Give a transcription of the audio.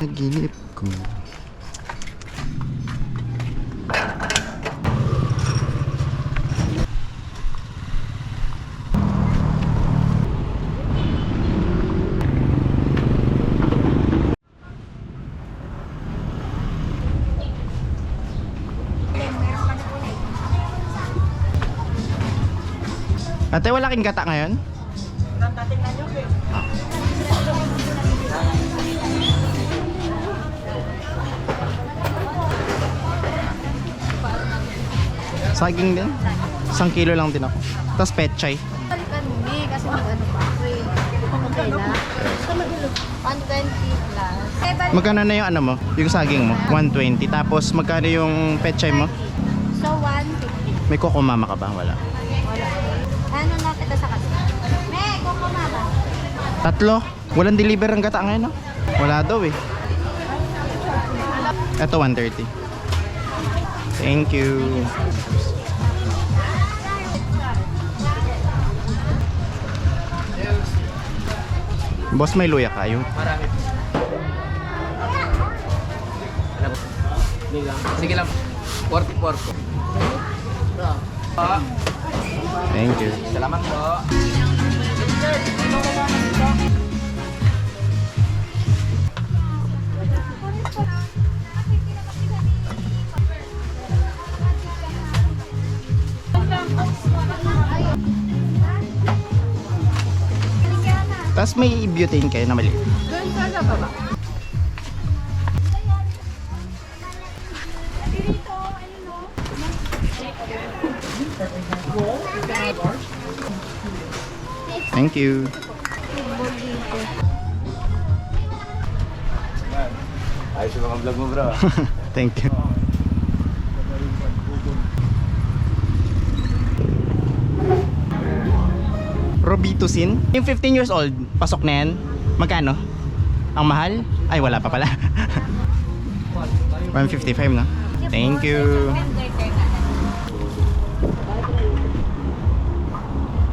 Naginip ko. Ate, wala king gata ngayon? Saging din. 1 kilo lang din ako. Tapos pechay. Balikan mo eh, kasi mag-ano pa ako eh. Okay lang. 120 plus. Magkano na yung ano mo? Yung saging mo? 120. Tapos magkano yung pechay mo? So, 150. May kukumama ka ba? Wala. Wala. Ano na kita sa kasi? May, kung kumama. 3. Walang deliver ang gata ngayon, no? Wala daw eh. Ito 130. Thank you. Boss, may luya kayo? Marami. Sige lang. 44 po. Thank you. Salamat po. Tapos may butane kayo na maliit. Doon sa baba. Thank you. Ayos yung mga vlog mo, bro. Thank you. Robitussin. Yung 15 years old, pasok na yan. Magkano? Ang mahal? Ay, wala pa pala. 155 na. Thank you.